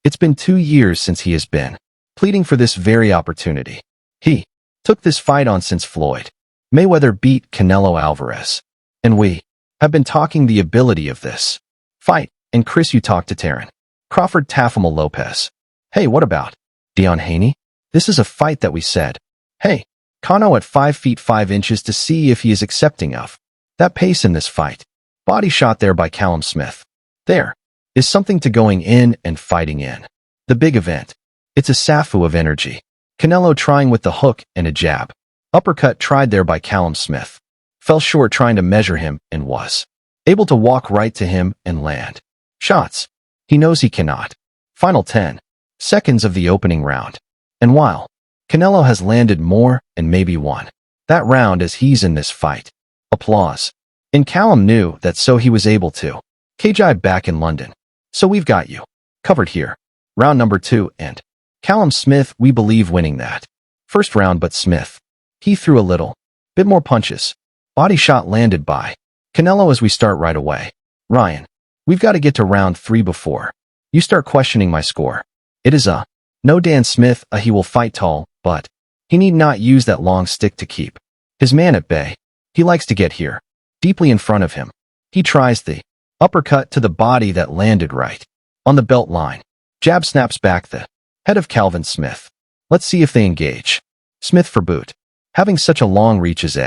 It's been 2 years since he has been pleading for this very opportunity. He took this fight on since Floyd Mayweather beat Canelo Alvarez. And we have been talking the ability of this fight. And Chris, you talked to Taryn Crawford Tafamal Lopez. Hey, what about Dion Haney? This is a fight that we said, hey, Kano at 5 feet 5 inches to see if he is accepting of that pace in this fight. Body shot there by Callum Smith. There is something to going in and fighting in the big event. It's a SAFU of energy. Canelo trying with the hook and a jab. Uppercut tried there by Callum Smith. Fell short trying to measure him and was able to walk right to him and land shots he knows he cannot. Final 10 seconds of the opening round. And while Canelo has landed more and maybe won that round as he's in this fight. Applause. And Callum knew that, so he was able to KJ back in London. So we've got you covered here. Round number 2 and Callum Smith, we believe, winning that first round, but Smith, he threw a little bit more punches. Body shot landed by Canelo as we start right away. Ryan, we've got to get to round 3 before you start questioning my score. It is a no. Dan Smith, he will fight tall, but he need not use that long stick to keep his man at bay. He likes to get here deeply in front of him. He tries the uppercut to the body that landed right on the belt line. Jab snaps back the head of Calvin Smith. Let's see if they engage. Smith for boot. Having such a long reach as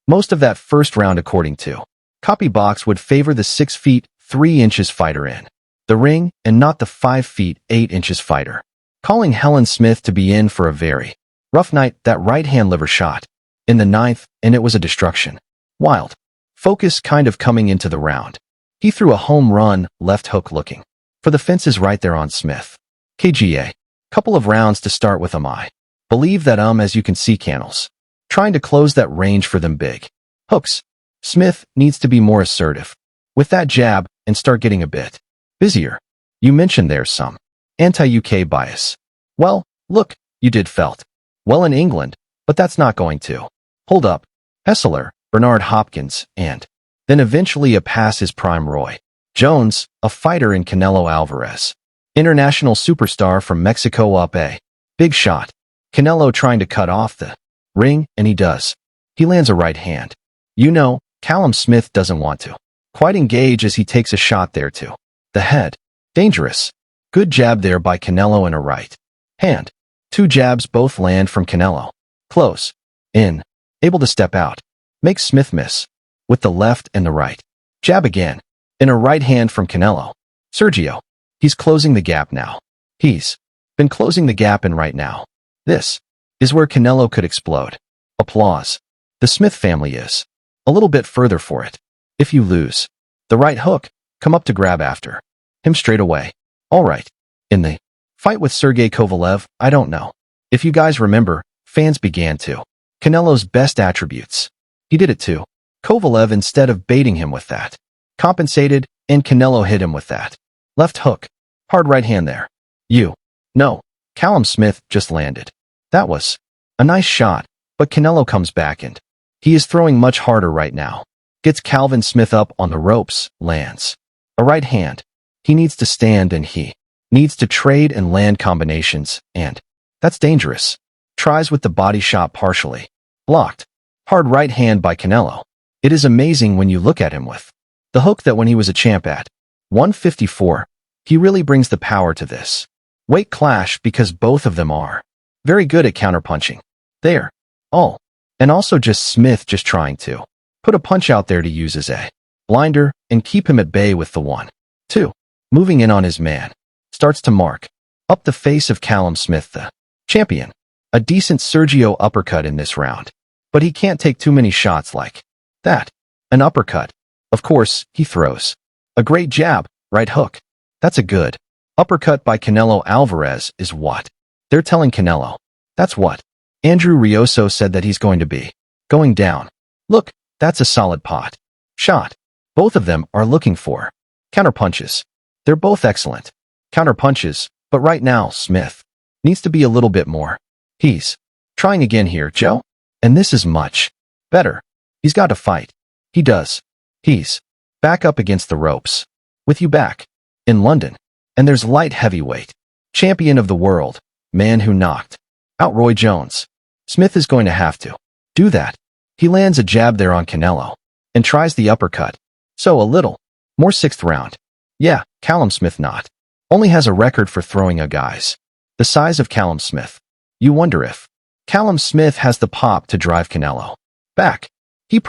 most of that first round, according to copy box, would favor the 6 feet 3 inches fighter in the ring and not the 5 feet 8 inches fighter. Calling Helen Smith to be in for a very rough night. That right hand liver shot in the 9th, and it was a destruction. Wild focus kind of coming into the round. He threw a home run left hook looking for the fences right there on Smith. KGA. Couple of rounds to start with. I believe that as you can see, Canels trying to close that range for them big hooks. Smith needs to be more assertive with that jab and start getting a bit busier. You mentioned there's some anti-UK bias. Well, look, you did felt well in England, but that's not going to hold up. Hessler, Bernard Hopkins, and then eventually a past his prime Roy Jones, a fighter in Canelo Alvarez. International superstar from Mexico, up a big shot. Canelo trying to cut off the ring, and he does. He lands a right hand. You know, Callum Smith doesn't want to quite engage as he takes a shot there to the head. Dangerous. Good jab there by Canelo and a right hand. 2 jabs both land from Canelo. Close. In. Able to step out. Makes Smith miss with the left and the right. Jab again. In a right hand from Canelo. Sergio. He's closing the gap now. He's been closing the gap, and right now, this is where Canelo could explode. Applause. The Smith family is a little bit further for it. If you lose the right hook, come up to grab after him straight away. All right. In the fight with Sergey Kovalev, I don't know if you guys remember, fans began to Canelo's best attributes. He did it too. Kovalev, instead of baiting him with that, compensated, and Canelo hit him with that left hook. Hard right hand there. You know, Callum Smith just landed. That was a nice shot, but Canelo comes back and he is throwing much harder right now. Gets Calvin Smith up on the ropes, lands a right hand. He needs to stand and he needs to trade and land combinations, and that's dangerous. Tries with the body shot, partially blocked. Hard right hand by Canelo. It is amazing when you look at him with the hook that when he was a champ at 154, he really brings the power to this weight clash, because both of them are very good at counterpunching. There. All. And also just Smith just trying to put a punch out there to use as a blinder and keep him at bay with the 1-2. Moving in on his man. Starts to mark up the face of Callum Smith, the champion. A decent Sergio uppercut in this round. But he can't take too many shots like that. An uppercut. Of course, he throws a great jab, right hook. That's a good uppercut by Canelo Alvarez is what they're telling Canelo. That's what Andrew Rioso said that he's going to be going down. Look, that's a solid pot shot. Both of them are looking for counterpunches. They're both excellent counterpunches, but right now Smith needs to be a little bit more. He's trying again here, Joe, and this is much better. He's got to fight. He does. He's back up against the ropes. With you back in London, and there's light heavyweight Champion of the world, man who knocked out Roy Jones. Smith is going to have to do that. He lands a jab there on Canelo and tries the uppercut. So a little more sixth round. Yeah, Callum Smith not only has a record for throwing a guys the size of Callum Smith. You wonder if Callum Smith has the pop to drive Canelo back. He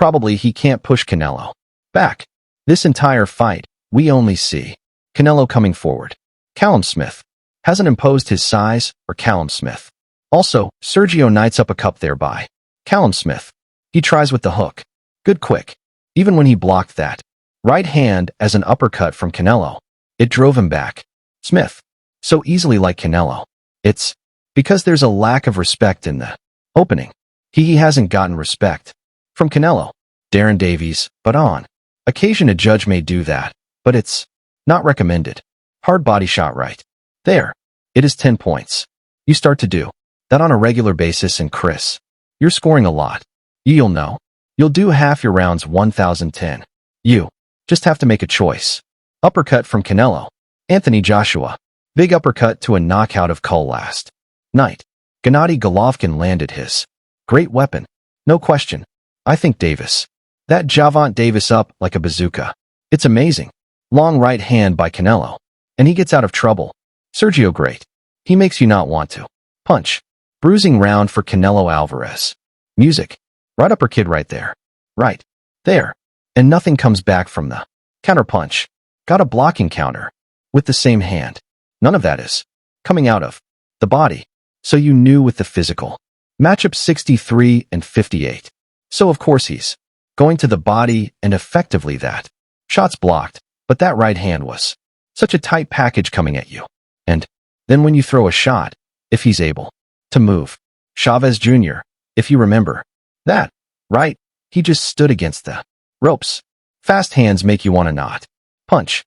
can't push Canelo back. This entire fight, we only see Canelo coming forward. Callum Smith hasn't imposed his size or Callum Smith. Also, Sergio knights up a cup there by Callum Smith. He tries with the hook. Good quick. Even when he blocked that right hand as an uppercut from Canelo, it drove him back. Smith so easily like Canelo. It's because there's a lack of respect in the opening. He hasn't gotten respect from Canelo. Darren Davies, but on occasion a judge may do that, but it's not recommended. Hard body shot right there. It is 10 points. You start to do that on a regular basis and Chris, you're scoring a lot. You'll know. You'll do half your rounds 1010. You just have to make a choice. Uppercut from Canelo. Anthony Joshua. Big uppercut to a knockout of Cole last night. Gennady Golovkin landed his great weapon. No question. I think Davis. That Javante Davis up like a bazooka. It's amazing. Long right hand by Canelo. And he gets out of trouble. Sergio great. He makes you not want to punch. Bruising round for Canelo Alvarez. Music. Right upper kid right there. Right there. And nothing comes back from the counter punch. Got a blocking counter. With the same hand. None of that is coming out of the body. So you knew with the physical. Matchup 63 and 58. So of course he's going to the body and effectively that. Shots blocked, but that right hand was such a tight package coming at you. And then when you throw a shot, if he's able to move. Chavez Jr., if you remember that, right? He just stood against the ropes. Fast hands make you want to not punch.